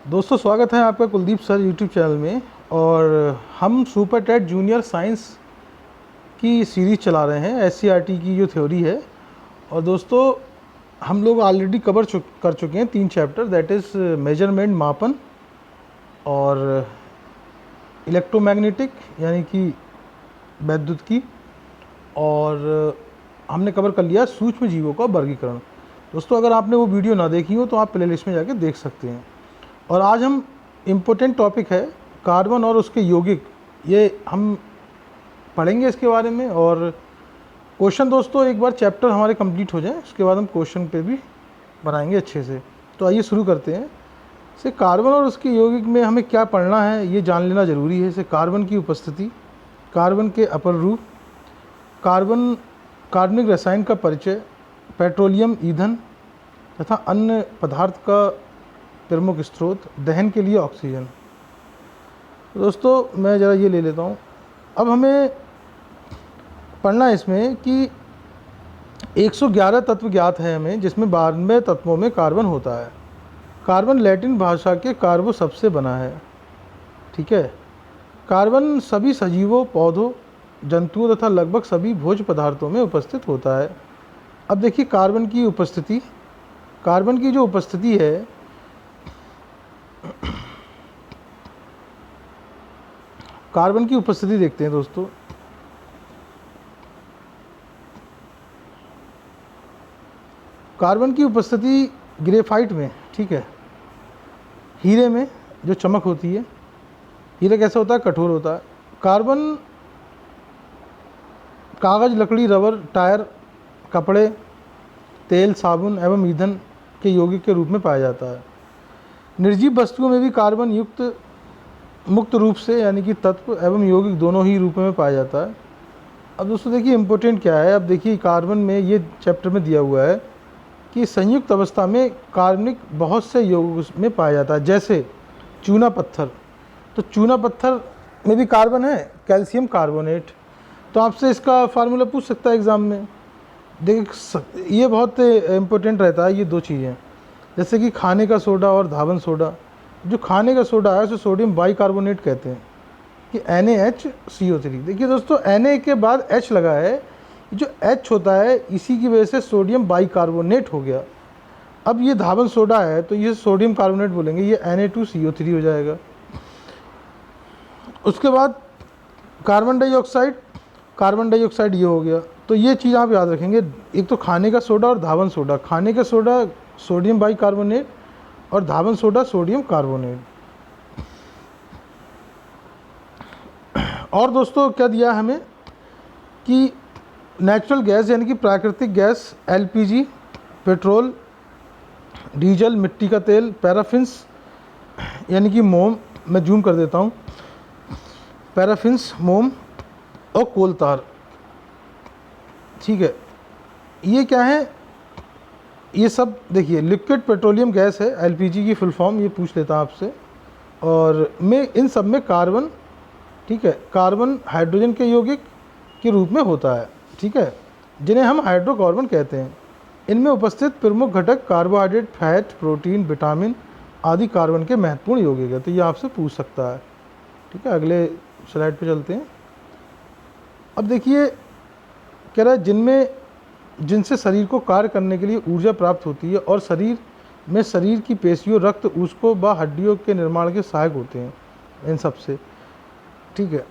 दोस्तों स्वागत है आपका कुलदीप सर यूट्यूब चैनल में। और हम सुपर टेट जूनियर साइंस की सीरीज़ चला रहे हैं, एससीईआरटी की जो थ्योरी है। और दोस्तों हम लोग ऑलरेडी कर चुके हैं 3 चैप्टर, दैट इज़ मेजरमेंट मापन, और इलेक्ट्रोमैग्नेटिक यानी कि वैद्युत की, और हमने कवर कर लिया सूक्ष्म जीवों का वर्गीकरण। दोस्तों अगर आपने वो वीडियो ना देखी हो तो आप प्लेलिस्ट में जाके देख सकते हैं। और आज हम इम्पोर्टेंट टॉपिक है कार्बन और उसके यौगिक, ये हम पढ़ेंगे इसके बारे में। और क्वेश्चन दोस्तों एक बार चैप्टर हमारे कंप्लीट हो जाए उसके बाद हम क्वेश्चन पे भी बनाएंगे अच्छे से। तो आइए शुरू करते हैं। से कार्बन और उसके यौगिक में हमें क्या पढ़ना है ये जान लेना ज़रूरी है। से कार्बन की उपस्थिति, कार्बन के अपर रूप, कार्बनिक रसायन का परिचय, पेट्रोलियम ईंधन तथा अन्य पदार्थ का प्रमुख स्रोत, दहन के लिए ऑक्सीजन। दोस्तों मैं ज़रा ये ले लेता हूँ। अब हमें पढ़ना है इसमें कि 111 तत्व ज्ञात है हमें, जिसमें 92 तत्वों में कार्बन होता है। कार्बन लैटिन भाषा के कार्बो सबसे बना है, ठीक है। कार्बन सभी सजीवों, पौधों, जंतुओं तथा लगभग सभी भोज्य पदार्थों में उपस्थित होता है। अब देखिए कार्बन की उपस्थिति, कार्बन की जो उपस्थिति है कार्बन की उपस्थिति देखते हैं दोस्तों। कार्बन की उपस्थिति ग्रेफाइट में, ठीक है, हीरे में जो चमक होती है। हीरा कैसा होता है? कठोर होता है। कार्बन कागज़, लकड़ी, रबर, टायर, कपड़े, तेल, साबुन एवं ईंधन के यौगिक के रूप में पाया जाता है। निर्जीव वस्तुओं में भी कार्बन मुक्त रूप से यानी कि तत्व एवं यौगिक दोनों ही रूपों में पाया जाता है। अब दोस्तों देखिए इम्पोर्टेंट क्या है। अब देखिए कार्बन में ये चैप्टर में दिया हुआ है कि संयुक्त अवस्था में कार्बनिक बहुत से यौगिक में पाया जाता है, जैसे चूना पत्थर। तो चूना पत्थर में भी कार्बन है, कैल्शियम कार्बोनेट। तो आपसे इसका फार्मूला पूछ सकता है एग्ज़ाम में। देखिए ये बहुत इम्पोर्टेंट रहता है ये दो चीज़ें, जैसे कि खाने का सोडा और धावन सोडा। जो खाने का सोडा है उसे सोडियम बाइकार्बोनेट कहते हैं, कि NaHCO3। देखिए दोस्तों Na के बाद H लगा है, जो H होता है इसी की वजह से सोडियम बाइकार्बोनेट हो गया। अब ये धावन सोडा है तो ये सोडियम कार्बोनेट बोलेंगे, ये Na2CO3 हो जाएगा। उसके बाद कार्बन डाइऑक्साइड ये हो गया। तो ये चीज़ आप याद रखेंगे, एक तो खाने का सोडा और धावन सोडा। खाने का सोडा सोडियम बाइकार्बोनेट और धावन सोडा सोडियम कार्बोनेट। और दोस्तों क्या दिया हमें कि नेचुरल गैस यानी कि प्राकृतिक गैस, LPG, पेट्रोल, डीजल, मिट्टी का तेल, पैराफिन्स यानी कि मोम, मैं जूम कर देता हूँ, पैराफिन्स, मोम और कोलतार, ठीक है। ये क्या है? ये सब देखिए लिक्विड पेट्रोलियम गैस है, LPG की फुल फॉर्म, ये पूछ लेता आपसे। और इन सब में कार्बन, ठीक है, कार्बन हाइड्रोजन के यौगिक के रूप में होता है, ठीक है, जिन्हें हम हाइड्रोकार्बन कहते हैं। इनमें उपस्थित प्रमुख घटक कार्बोहाइड्रेट, फैट, प्रोटीन, विटामिन आदि कार्बन के महत्वपूर्ण यौगिक है। तो ये आपसे पूछ सकता है, ठीक है। अगले स्लाइड पे चलते हैं। अब देखिए कह रहा है जिनसे शरीर को कार्य करने के लिए ऊर्जा प्राप्त होती है और शरीर की पेशियों, रक्त, ऊतकों व हड्डियों के निर्माण के सहायक होते हैं, इन सब से, ठीक है।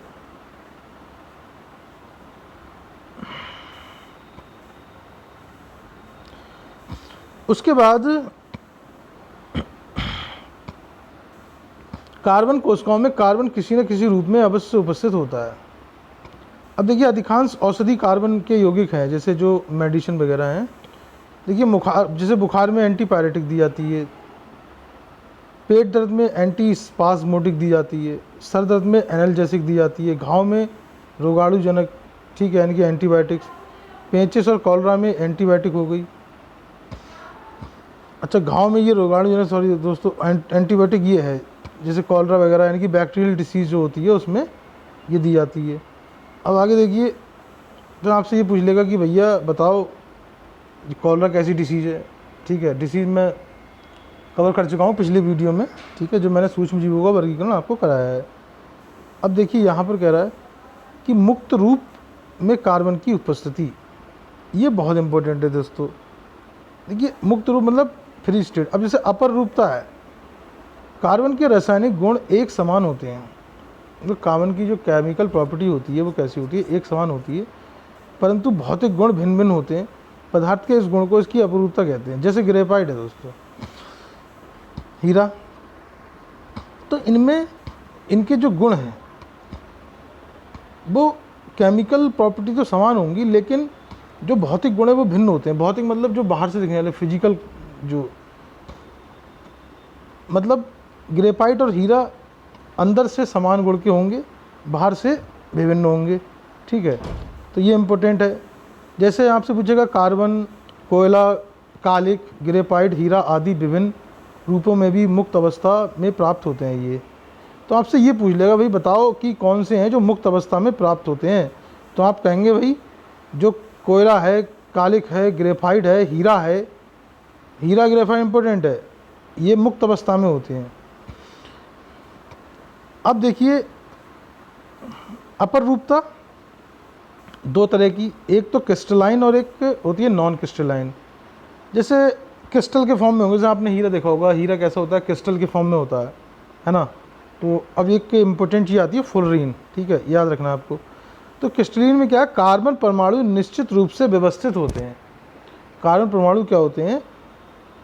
उसके बाद कार्बन कोशिकाओं में कार्बन किसी न किसी रूप में अवश्य उपस्थित होता है। अब देखिए अधिकांश औषधि कार्बन के यौगिक हैं, जैसे जो मेडिसिन वगैरह हैं। देखिए बुखार में एंटीपायरेटिक दी जाती है, पेट दर्द में एंटी स्पाज्मोटिक दी जाती है, सर दर्द में एनाल्जेसिक दी जाती है, घाव में रोगाणुजनक, ठीक है, यानी कि एंटीबायोटिक्स। पेचिस और कॉलरा में एंटीबायोटिक हो गई। अच्छा घाव में ये रोगाणुजनक, सॉरी दोस्तों, एंटीबायोटिक ये है, जैसे कॉलरा वगैरह यानी कि बैक्टीरियल डिसीज़ जो होती है उसमें ये दी जाती है। अब आगे देखिए, तो आपसे ये पूछ लेगा कि भैया बताओ कॉलरा कैसी डिसीज़ है, ठीक है। डिसीज़ में कवर कर चुका हूँ पिछली वीडियो में, ठीक है, जो मैंने सूक्ष्म जीवों का वर्गीकरण आपको कराया है। अब देखिए यहाँ पर कह रहा है कि मुक्त रूप में कार्बन की उपस्थिति, ये बहुत इंपॉर्टेंट है दोस्तों। देखिए मुक्त रूप मतलब फ्री स्टेट। अब जैसे अपर रूपता है, कार्बन के रासायनिक गुण एक समान होते हैं, मतलब कार्बन की जो केमिकल प्रॉपर्टी होती है वो कैसी होती है, एक समान होती है, परंतु भौतिक गुण भिन्न भिन्न होते हैं। पदार्थ के इस गुण को इसकी अपरूपता कहते हैं। जैसे ग्रेफाइट है दोस्तों, हीरा, तो इनमें इनके जो गुण हैं वो केमिकल प्रॉपर्टी तो समान होंगी, लेकिन जो भौतिक गुण है वो भिन्न होते हैं। भौतिक मतलब जो बाहर से दिखने वाले फिजिकल, जो मतलब ग्रेफाइट और हीरा अंदर से समान गुण के होंगे, बाहर से विभिन्न होंगे, ठीक है, तो ये इम्पोर्टेंट है। जैसे आपसे पूछेगा कार्बन, कोयला, कालिक, ग्रेफाइट, हीरा आदि विभिन्न रूपों में भी मुक्त अवस्था में प्राप्त होते हैं ये, तो आपसे ये पूछ लेगा भाई बताओ कि कौन से हैं जो मुक्त अवस्था में प्राप्त होते हैं, तो आप कहेंगे भाई जो कोयला है, कालिक है, ग्रेफाइट है, हीरा है, हीरा ग्रेफाइट इंपॉर्टेंट है, ये मुक्त अवस्था में होते हैं। अब देखिए अपर रूपता दो तरह की, एक तो क्रिस्टलाइन और एक होती है नॉन क्रिस्टलाइन। जैसे क्रिस्टल के फॉर्म में होंगे, जैसे आपने हीरा देखा होगा, हीरा कैसा होता है, क्रिस्टल के फॉर्म में होता है ना। तो अब एक इम्पोर्टेंट चीज़ आती है फुलरीन, ठीक है, याद रखना आपको। तो क्रिस्टलीन में क्या है, कार्बन परमाणु निश्चित रूप से व्यवस्थित होते हैं। कार्बन परमाणु क्या होते हैं,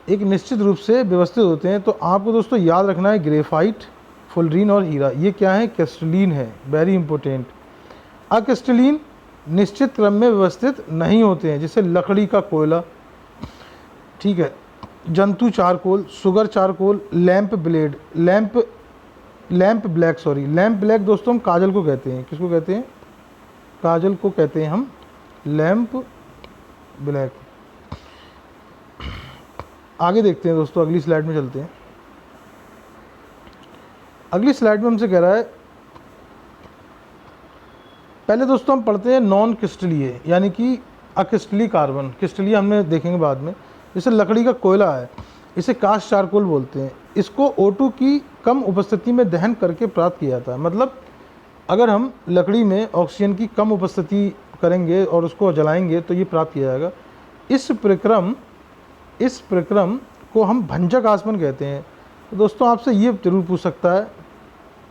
एक निश्चित रूप से व्यवस्थित होते हैं। तो आपको दोस्तों याद रखना है ग्रेफाइट, फुलरीन और हीरा ये क्या है, क्रिस्टलीन है, वेरी इंपॉर्टेंट। अक्रिस्टलीन निश्चित क्रम में व्यवस्थित नहीं होते हैं, जैसे लकड़ी का कोयला, ठीक है, जंतु charcoal, sugar charcoal, lamp blade, lamp black, sorry lamp black दोस्तों हम काजल को कहते हैं। किसको कहते हैं, काजल को कहते हैं हम लैंप ब्लैक। आगे देखते हैं दोस्तों, अगली स्लाइड में चलते हैं। अगली स्लाइड में हमसे कह रहा है, पहले दोस्तों हम पढ़ते हैं नॉन क्रिस्टलीय यानी कि अक्रिस्टलीय कार्बन। क्रिस्टलीय हमने देखेंगे बाद में। जैसे लकड़ी का कोयला है, इसे कास्ट चारकोल बोलते हैं। इसको O2 की कम उपस्थिति में दहन करके प्राप्त किया जाता है। मतलब अगर हम लकड़ी में ऑक्सीजन की कम उपस्थिति करेंगे और उसको जलाएंगे तो ये प्राप्त किया जाएगा। इस प्रक्रम को हम भंजक आसमन कहते हैं। तो दोस्तों आपसे ये जरूर पूछ सकता है,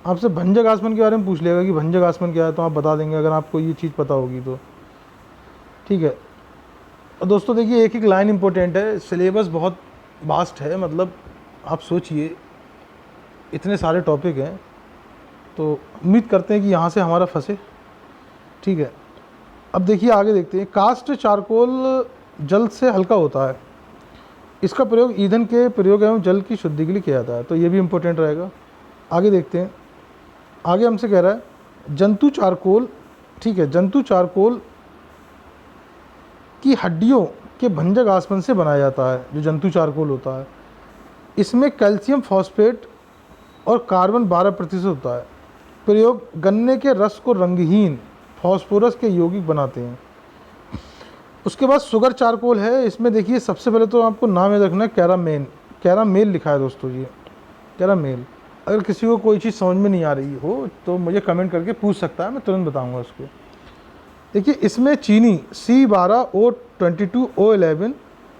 आपसे भंजक आसमन के बारे में पूछ लेगा कि भंजक आसमन क्या है, तो आप बता देंगे अगर आपको ये चीज़ पता होगी तो, ठीक है। और दोस्तों देखिए एक एक लाइन इंपॉर्टेंट है, सिलेबस बहुत वास्ट है, मतलब आप सोचिए इतने सारे टॉपिक हैं, तो उम्मीद करते हैं कि यहाँ से हमारा फंसे, ठीक है। अब देखिए आगे देखते हैं। कास्ट चारकोल जल से हल्का होता है, इसका प्रयोग ईंधन के प्रयोग एवं जल की शुद्धि के लिए किया जाता है, तो ये भी इम्पोर्टेंट रहेगा। आगे देखते हैं, आगे हमसे कह रहा है जंतु चारकोल, ठीक है, जंतु चारकोल की हड्डियों के भंजक आसमन से बनाया जाता है, जो जंतु चारकोल होता है। इसमें कैल्शियम फॉस्फेट और कार्बन 12% होता है। प्रयोग गन्ने के रस को रंगहीन फॉस्फोरस के यौगिक बनाते हैं। उसके बाद शुगर चारकोल है, इसमें देखिए सबसे पहले तो आपको नाम याद रखना है कैरामेल लिखा है दोस्तों, ये कैरामेल। अगर किसी को कोई चीज़ समझ में नहीं आ रही हो तो मुझे कमेंट करके पूछ सकता है, मैं तुरंत बताऊंगा उसको। देखिए इसमें चीनी C12O22O11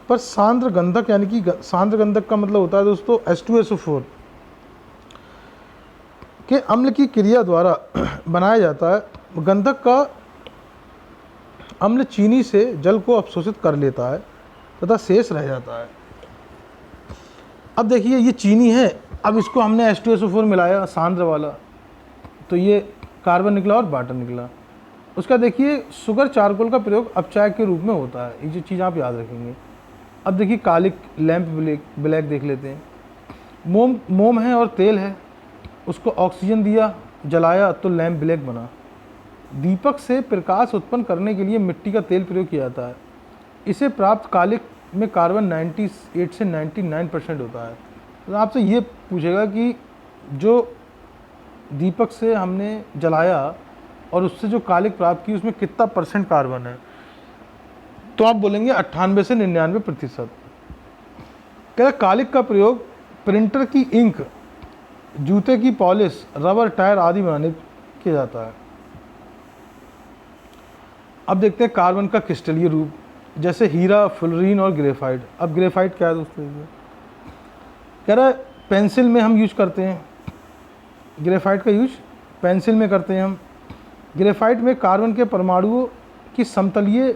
पर सांद्र गंधक, यानी कि सांद्र गंधक का मतलब होता है दोस्तों H2SO4 के अम्ल की क्रिया द्वारा बनाया जाता है। गंधक का अम्ल चीनी से जल को अवशोषित कर लेता है तथा शेष रह जाता है। अब देखिए ये चीनी है, अब इसको हमने H2SO4 मिलाया सांद्र वाला, तो ये कार्बन निकला और वाटर निकला। उसका देखिए शुगर चारकोल का प्रयोग अपचायक के रूप में होता है, ये चीज़ आप याद रखेंगे। अब देखिए कालिक, लैंप ब्लैक देख लेते हैं। मोम है और तेल है, उसको ऑक्सीजन दिया, जलाया तो लैंप ब्लैक बना। दीपक से प्रकाश उत्पन्न करने के लिए मिट्टी का तेल प्रयोग किया जाता है। इसे प्राप्त कालिक में कार्बन 98 से 99% होता है। तो आपसे ये पूछेगा कि जो दीपक से हमने जलाया और उससे जो कालिक प्राप्त की उसमें कितना % कार्बन है, तो आप बोलेंगे 98 से 99%। कह रहा कालिक का प्रयोग प्रिंटर की इंक, जूते की पॉलिश, रबर, टायर आदि बनाने किया जाता है। अब देखते हैं कार्बन का क्रिस्टलीय रूप, जैसे हीरा, फुलरीन और ग्रेफाइट। अब ग्रेफाइट क्या है दोस्तों? ये कह रहा है पेंसिल में हम यूज करते हैं, ग्रेफाइट का यूज पेंसिल में करते हैं हम। ग्रेफाइट में कार्बन के परमाणुओं की समतलीय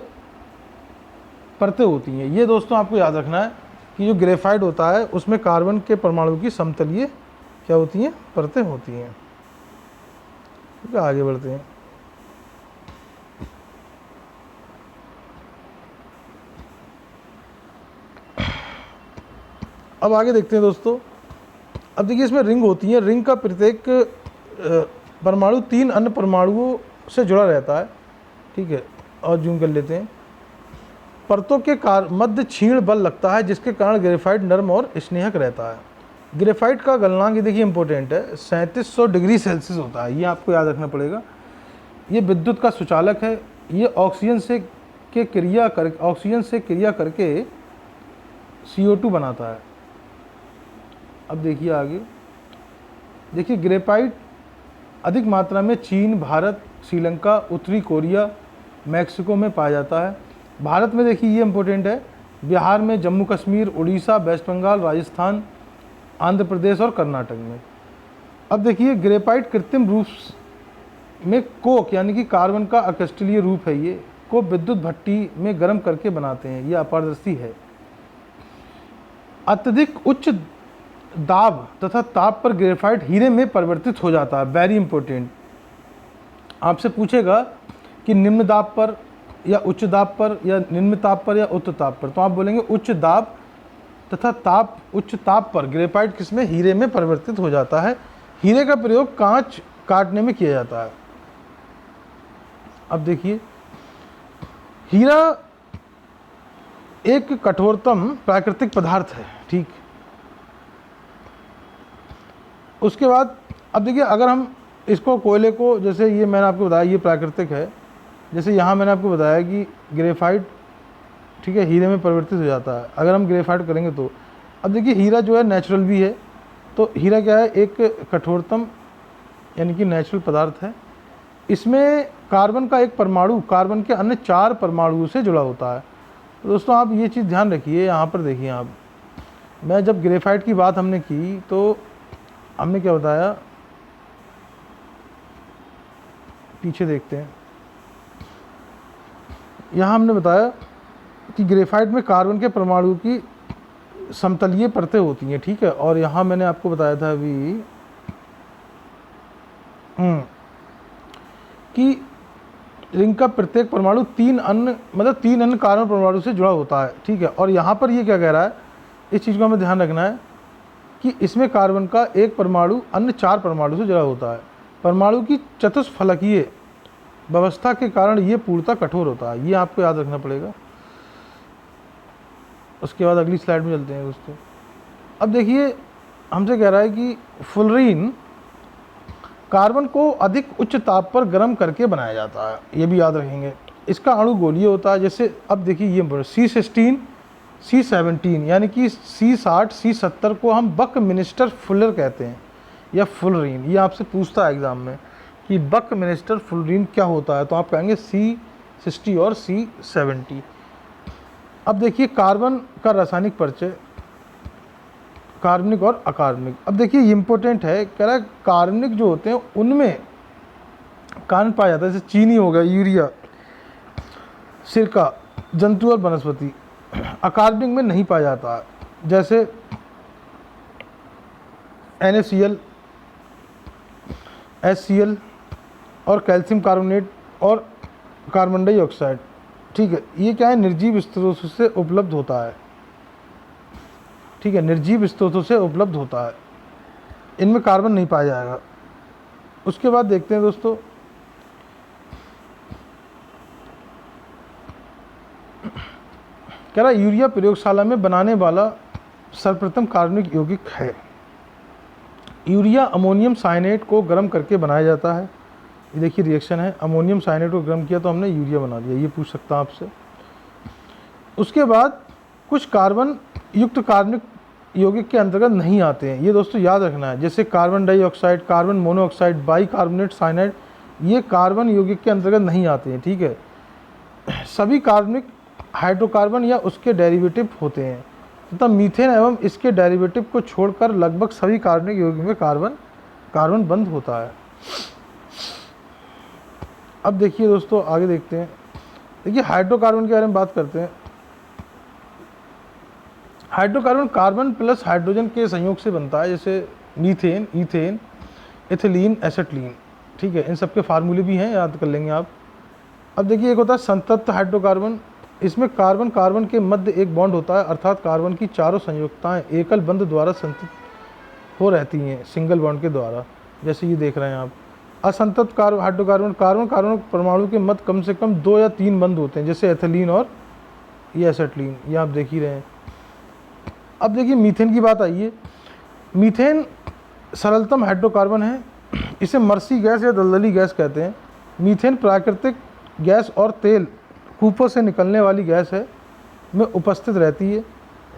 परतें होती हैं। ये दोस्तों आपको याद रखना है कि जो ग्रेफाइट होता है उसमें कार्बन के परमाणु की समतलीय क्या होती हैं? परतें होती हैं। ठीक है, आगे बढ़ते हैं। अब आगे देखते हैं दोस्तों। अब देखिए इसमें रिंग होती है, रिंग का प्रत्येक परमाणु 3 अन्य परमाणुओं से जुड़ा रहता है। ठीक है, और जूम कर लेते हैं। परतों के मध्य क्षीण बल लगता है, जिसके कारण ग्रेफाइट नरम और स्नेहक रहता है। ग्रेफाइट का गलनांक, ये देखिए इंपॉर्टेंट है, 3700 डिग्री सेल्सियस होता है। ये आपको याद रखना पड़ेगा। ये विद्युत का सुचालक है। ये ऑक्सीजन से क्रिया करके CO2 बनाता है। अब देखिए आगे, देखिए ग्रेफाइट अधिक मात्रा में चीन, भारत, श्रीलंका, उत्तरी कोरिया, मैक्सिको में पाया जाता है। भारत में देखिए ये इम्पोर्टेंट है, बिहार में, जम्मू कश्मीर, उड़ीसा, वेस्ट बंगाल, राजस्थान, आंध्र प्रदेश और कर्नाटक में। अब देखिए ग्रेफाइट कृत्रिम रूप में कोक यानी कि कार्बन का अक्रिस्टलीय रूप है। ये को विद्युत भट्टी में गर्म करके बनाते हैं। यह अपारदर्शी है। अत्यधिक उच्च दाब तथा ताप पर ग्रेफाइट हीरे में परिवर्तित हो जाता है। वेरी इंपॉर्टेंट, आपसे पूछेगा कि निम्न दाब पर या उच्च दाब पर या निम्न ताप पर या उच्च ताप पर, तो आप बोलेंगे उच्च दाब तथा उच्च ताप पर ग्रेफाइट किसमें? हीरे में परिवर्तित हो जाता है। हीरे का प्रयोग कांच काटने में किया जाता है। अब देखिए, हीरा एक कठोरतम प्राकृतिक पदार्थ है। ठीक, उसके बाद अब देखिए अगर हम इसको कोयले को, जैसे ये मैंने आपको बताया ये प्राकृतिक है, जैसे यहाँ मैंने आपको बताया कि ग्रेफाइट ठीक है हीरे में परिवर्तित हो जाता है। अगर हम ग्रेफाइट करेंगे तो अब देखिए हीरा जो है नेचुरल भी है। तो हीरा क्या है? एक कठोरतम यानी कि नेचुरल पदार्थ है। इसमें कार्बन का एक परमाणु कार्बन के अन्य 4 परमाणुओं से जुड़ा होता है। तो दोस्तों आप ये चीज़ ध्यान रखिए। यहाँ पर देखिए आप, मैं जब ग्रेफाइट की बात हमने की तो हमने क्या बताया, पीछे देखते हैं। यहाँ हमने बताया कि ग्रेफाइट में कार्बन के परमाणु की समतलीय परतें होती हैं। ठीक है, और यहाँ मैंने आपको बताया था अभी कि रिंग का प्रत्येक परमाणु 3 अन्य कार्बन परमाणु से जुड़ा होता है। ठीक है, और यहाँ पर ये क्या कह रहा है, इस चीज़ को हमें ध्यान रखना है कि इसमें कार्बन का एक परमाणु अन्य 4 परमाणु से जुड़ा होता है। परमाणु की चतुष्फलकीय व्यवस्था के कारण ये पूर्णतः कठोर होता है। ये आपको याद रखना पड़ेगा। उसके बाद अगली स्लाइड में चलते हैं दोस्तों। अब देखिए हमसे कह रहा है कि फुलरीन कार्बन को अधिक उच्च ताप पर गर्म करके बनाया जाता है। ये भी याद रखेंगे। इसका अणु गोलीय होता है। जैसे अब देखिए ये C16, C17 यानी कि C60, C70 को हम बकमिनिस्टर फुलर कहते हैं या फुलरीन। ये आपसे पूछता है एग्जाम में कि बकमिनिस्टर फुलरीन क्या होता है, तो आप कहेंगे C60 और C70। अब देखिए कार्बन का रासायनिक परिचय, कार्बनिक और अकार्बनिक। अब देखिए ये इंपॉर्टेंट है, कह रहा है कार्बनिक जो होते हैं उनमें कार्बन पाया जाता है, जैसे चीनी हो गया, यूरिया, सिरका, जंतु और वनस्पति। अकार्बनिक में नहीं पाया जाता, जैसे NaCl, HCl और कैल्शियम कार्बोनेट और कार्बन डाइऑक्साइड। ठीक है, ये क्या है? निर्जीव स्रोतों से उपलब्ध होता है। ठीक है, निर्जीव स्रोतों से उपलब्ध होता है, इनमें कार्बन नहीं पाया जाएगा। उसके बाद देखते हैं दोस्तों, कह रहा यूरिया प्रयोगशाला में बनाने वाला सर्वप्रथम कार्बनिक यौगिक है। यूरिया अमोनियम साइनेट को गर्म करके बनाया जाता है। ये देखिए रिएक्शन है, अमोनियम साइनेट को गर्म किया तो हमने यूरिया बना दिया। ये पूछ सकता है आपसे। उसके बाद कुछ कार्बन युक्त कार्बनिक यौगिक के अंतर्गत नहीं आते हैं। ये दोस्तों याद रखना है। जैसे carbon dioxide, carbon monoxide, bicarbonate, cyanide, ये कार्बन यौगिक के अंतर्गत नहीं आते हैं, ठीक है। सभी कार्बनिक हाइड्रोकार्बन या उसके डेरिवेटिव होते हैं तथा मीथेन एवं इसके डेरिवेटिव को छोड़कर लगभग सभी कार्बनिक यौगिक में कार्बन बंद होता है। अब देखिए दोस्तों, आगे देखते हैं। देखिए हाइड्रोकार्बन के बारे में बात करते हैं। हाइड्रोकार्बन कार्बन प्लस हाइड्रोजन के संयोग से बनता है, जैसे मीथेन, ईथेन, एथिलीन, एसेटलीन, ठीक है। इन सब के फार्मूले भी हैं, याद कर लेंगे आप। अब देखिए एक होता है संतप्त हाइड्रोकार्बन। इसमें कार्बन कार्बन के मध्य एक बॉन्ड होता है, अर्थात कार्बन की चारों संयुक्ताएं एकल बंध द्वारा संतप्त हो रहती हैं, सिंगल बॉन्ड के द्वारा, जैसे ये देख रहे हैं आप। असंतप्त हाइड्रोकार्बन, कार्बन कार्बन परमाणु के मध्य कम से कम 2 या 3 बंध होते हैं, जैसे एथिलीन और ये एसेटलीन, ये आप देख ही रहे हैं। अब देखिए मीथेन की बात आई है। मीथेन सरलतम हाइड्रोकार्बन है। इसे मर्सी गैस या दलदली गैस कहते हैं। मीथेन प्राकृतिक गैस और तेल कूपों से निकलने वाली गैस है में उपस्थित रहती है।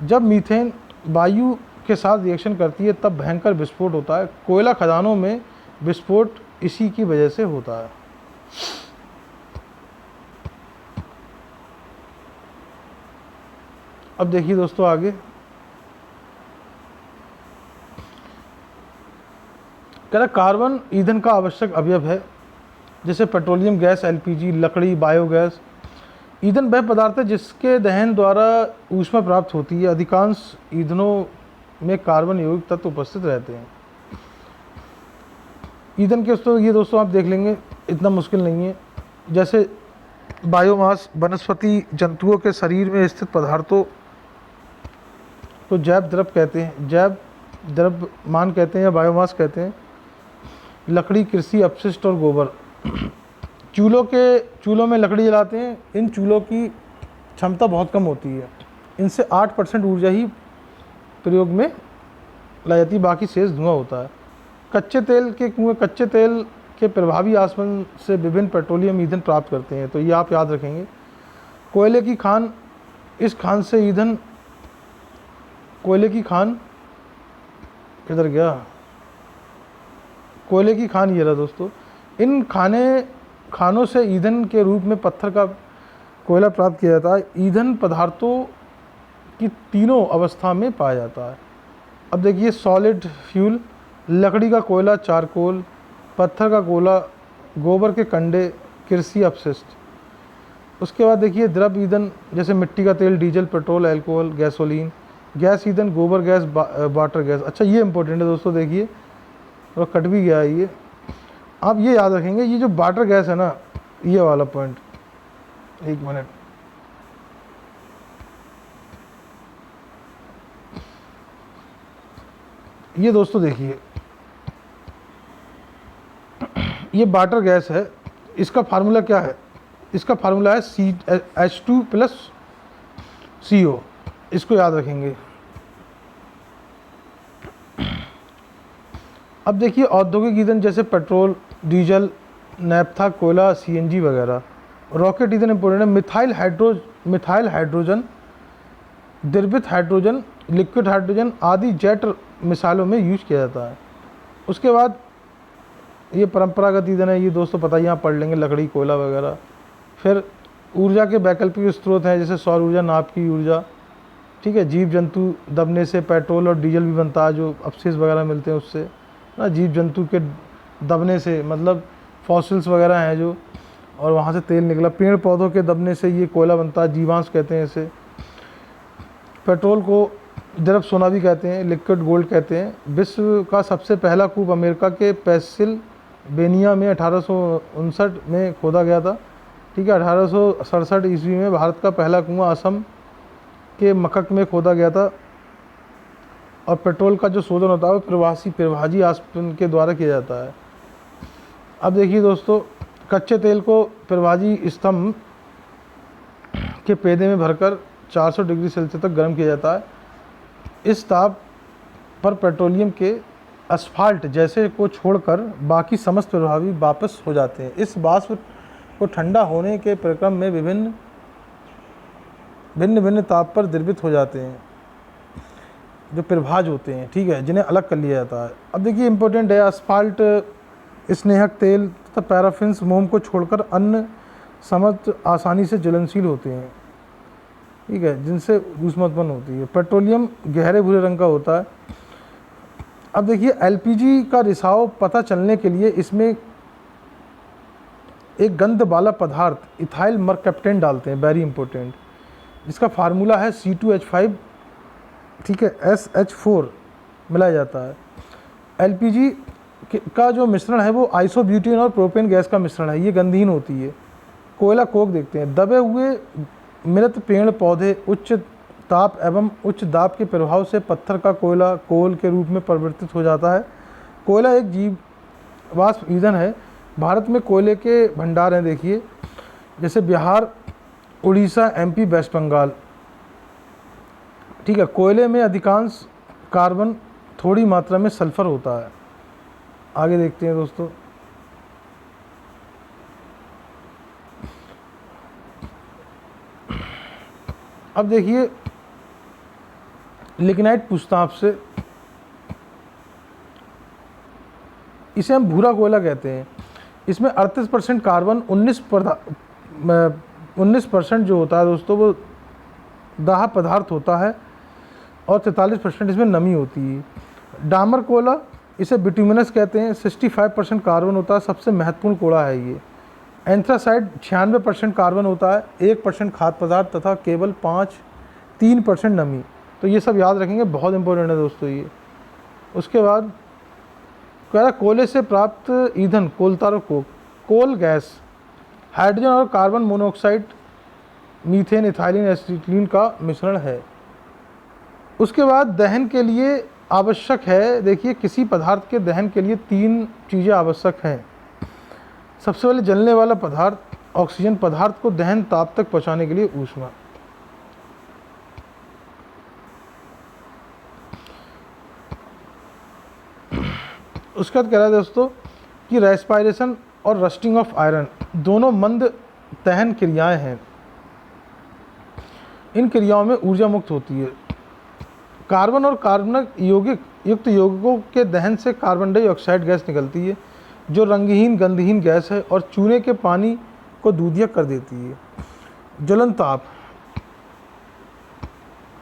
जब मीथेन वायु के साथ रिएक्शन करती है तब भयंकर विस्फोट होता है। कोयला खदानों में विस्फोट इसी की वजह से होता है। अब देखिए दोस्तों आगे, कह रहा कार्बन ईंधन का आवश्यक अवयव है, जैसे पेट्रोलियम गैस, एलपीजी, लकड़ी, बायोगैस। ईंधन वह पदार्थ है जिसके दहन द्वारा ऊष्मा प्राप्त होती है। अधिकांश ईंधनों में कार्बन यौगिक तत्व उपस्थित रहते हैं। ईंधन के ये दोस्तों आप देख लेंगे, इतना मुश्किल नहीं है। जैसे बायोमास, वनस्पति जंतुओं के शरीर में स्थित पदार्थों को जैव द्रव कहते हैं, जैव द्रव्यमान कहते हैं या बायोमास कहते हैं। लकड़ी, कृषि अपशिष्ट और गोबर। चूल्हों में लकड़ी जलाते हैं। इन चूल्हों की क्षमता बहुत कम होती है। इनसे 8% ऊर्जा ही प्रयोग में लाई जाती है, बाकी शेष धुआं होता है। कच्चे तेल के कुएं कच्चे तेल के प्रभावी आसवन से विभिन्न पेट्रोलियम ईंधन प्राप्त करते हैं, तो ये आप याद रखेंगे। कोयले की खान, इस खान से ईंधन, कोयले की खान किधर गया, कोयले की खान ये रहा दोस्तों। इन खानों से ईंधन के रूप में पत्थर का कोयला प्राप्त किया जाता है। ईंधन पदार्थों की तीनों अवस्था में पाया जाता है। अब देखिए सॉलिड फ्यूल, लकड़ी का कोयला, चारकोल, पत्थर का कोयला, गोबर के कंडे, कृषि अपशिष्ट। उसके बाद देखिए द्रव ईंधन, जैसे मिट्टी का तेल, diesel, petrol, alcohol, gasoline. Gas ईंधन, गोबर गैस, वाटर गैस। अच्छा ये इंपॉर्टेंट है दोस्तों, देखिए और कट भी गया है ये, आप ये याद रखेंगे। ये जो वाटर गैस है ना, ये वाला पॉइंट, एक मिनट, ये दोस्तों देखिए, ये वाटर गैस है। इसका फार्मूला क्या है? इसका फार्मूला है H2 + CO, इसको याद रखेंगे। अब देखिए औद्योगिक ईंधन, जैसे पेट्रोल, डीजल, नैप्था, कोयला, CNG वगैरह। रॉकेट ईंधन इंपॉर्टेंट है। मिथाइल हाइड्रोजन, द्रवित हाइड्रोजन, लिक्विड हाइड्रोजन आदि जेट मिसाइलों में यूज किया जाता है। उसके बाद ये परंपरागत ईंधन है, ये दोस्तों पता ही आप पढ़ लेंगे, लकड़ी, कोयला वगैरह। फिर ऊर्जा के वैकल्पिक स्रोत हैं, जैसे सौर ऊर्जा, नाप की ऊर्जा, ठीक है। जीव जंतु दबने से पेट्रोल और डीजल भी बनता है, जो अपशिष्ट वगैरह मिलते हैं उससे ना, जीव जंतु के दबने से, मतलब फॉसिल्स वगैरह हैं जो, और वहाँ से तेल निकला। पेड़ पौधों के दबने से ये कोयला बनता है, जीवांश कहते हैं इसे। पेट्रोल को द्रव सोना भी कहते हैं, लिक्विड गोल्ड कहते हैं। विश्व का सबसे पहला कूप अमेरिका के पेंसिल्वेनिया में 1859 में खोदा गया था, ठीक है। 1867 ईस्वी में भारत का पहला कुआं असम के मकक में खोदा गया था। और पेट्रोल का जो शोधन होता है वो प्रवाही आसवन के द्वारा किया जाता है। अब देखिए दोस्तों, कच्चे तेल को प्रवाही स्तंभ के पेदे में भरकर 400 डिग्री सेल्सियस तक गर्म किया जाता है। इस ताप पर पेट्रोलियम के असफाल्ट जैसे को छोड़कर बाकी समस्त प्रभावी वापस हो जाते हैं। इस वाष्प को ठंडा होने के प्रक्रम में भिन्न ताप पर द्रवित हो जाते हैं। जो प्रभाज होते हैं, ठीक है, जिन्हें अलग कर लिया जाता है। अब देखिए इंपॉर्टेंट है, असफाल्ट, स्नेहक तेल तथा पैराफिन्स मोम को छोड़कर अन्य समस्त आसानी से ज्वलनशील होते हैं, ठीक है, जिनसे ऊष्मा उत्पन्न होती है। पेट्रोलियम गहरे भूरे रंग का होता है। अब देखिए एलपीजी का रिसाव पता चलने के लिए इसमें एक गंध वाला पदार्थ इथाइल मरकैप्टेन डालते हैं, वेरी इंपॉर्टेंट। इसका फार्मूला है C2H5, ठीक है, SH4 मिलाया जाता है। एलपीजी का जो मिश्रण है वो आइसोब्यूटेन और प्रोपेन गैस का मिश्रण है, ये गंधहीन होती है। कोयला कोक देखते हैं। दबे हुए मृत पेड़ पौधे उच्च ताप एवं उच्च दाब के प्रभाव से पत्थर का कोयला कोल के रूप में परिवर्तित हो जाता है। कोयला एक जीवाश्म ईंधन है। भारत में कोयले के भंडार हैं, देखिए, जैसे बिहार, उड़ीसा, MP, वेस्ट बंगाल, ठीक है। कोयले में अधिकांश कार्बन, थोड़ी मात्रा में सल्फर होता है। आगे देखते हैं दोस्तों। अब देखिए लिग्नाइट पूछता है आपसे, इसे हम भूरा कोयला कहते हैं। इसमें 38% कार्बन, 19% जो होता है दोस्तों वो दाह पदार्थ होता है और 43% इसमें नमी होती है। डामर कोयला, इसे बिटुमिनस कहते हैं। 65% कार्बन होता है, सबसे महत्वपूर्ण कोयला है ये। एंथ्रासाइड 96% कार्बन होता है, 1% खाद्य पदार्थ तथा केवल 3% नमी। तो ये सब याद रखेंगे, बहुत इंपॉर्टेंट है दोस्तों ये। उसके बाद कह रहा कोयले से प्राप्त ईंधन कोलतार और कोक। कोल गैस हाइड्रोजन और carbon monoxide, methane, ethylene, acetylene का मिश्रण है। उसके बाद दहन के लिए आवश्यक है, देखिए किसी पदार्थ के दहन के लिए 3 चीज़ें आवश्यक हैं। सबसे पहले जलने वाला पदार्थ, ऑक्सीजन, पदार्थ को दहन ताप तक पहुँचाने के लिए ऊष्मा। उसके बाद कह रहा है दोस्तों कि रेस्पायरेशन और रस्टिंग ऑफ आयरन दोनों मंद दहन क्रियाएं हैं। इन क्रियाओं में ऊर्जा मुक्त होती है। कार्बन और कार्बनिक यौगिक युक्त यौगिकों के दहन से कार्बन डाइऑक्साइड गैस निकलती है, जो रंगहीन गंधहीन गैस है और चूने के पानी को दूधिया कर देती है। ज्वलन ताप,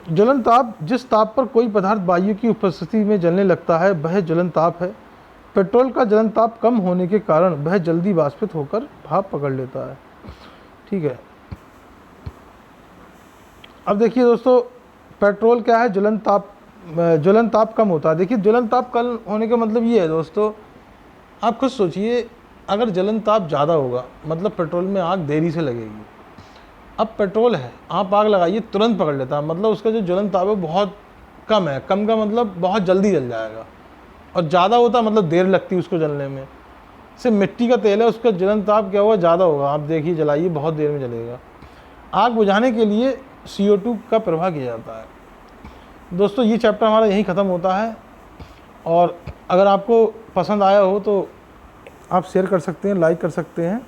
ज्वलन ताप जिस ताप पर कोई पदार्थ वायु की उपस्थिति में जलने लगता है वह ज्वलन ताप है। पेट्रोल का ज्वलन ताप कम होने के कारण वह जल्दी वाष्पित होकर भाप पकड़ लेता है, ठीक है। अब देखिए दोस्तों पेट्रोल क्या है, ज्वलन ताप कम होता है। देखिए ज्वलन ताप कम होने का मतलब ये है दोस्तों, आप खुद सोचिए, अगर ज्वलन ताप ज़्यादा होगा मतलब पेट्रोल में आग देरी से लगेगी। अब पेट्रोल है, आप आग लगाइए तुरंत पकड़ लेता है, मतलब उसका जो ज्वलन ताप है बहुत कम है। कम का मतलब बहुत जल्दी जल जाएगा, और ज़्यादा होता मतलब देर लगती है उसको जलने में। सिर्फ मिट्टी का तेल है, उसका ज्वलन ताप क्या होगा, ज़्यादा होगा। आप देखिए जलाइए, बहुत देर में जलेगा। आग बुझाने के लिए CO2 का प्रवाह किया जाता है। दोस्तों ये चैप्टर हमारा यहीं ख़त्म होता है, और अगर आपको पसंद आया हो तो आप शेयर कर सकते हैं, लाइक कर सकते हैं,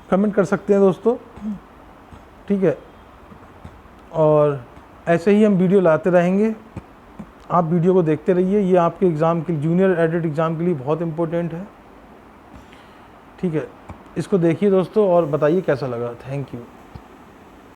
कमेंट कर सकते हैं दोस्तों, ठीक है। और ऐसे ही हम वीडियो लाते रहेंगे, आप वीडियो को देखते रहिए। ये आपके एग्ज़ाम के जूनियर एडिट एग्ज़ाम के लिए बहुत इम्पोर्टेंट है, ठीक है। इसको देखिए दोस्तों और बताइए कैसा लगा। Thank you.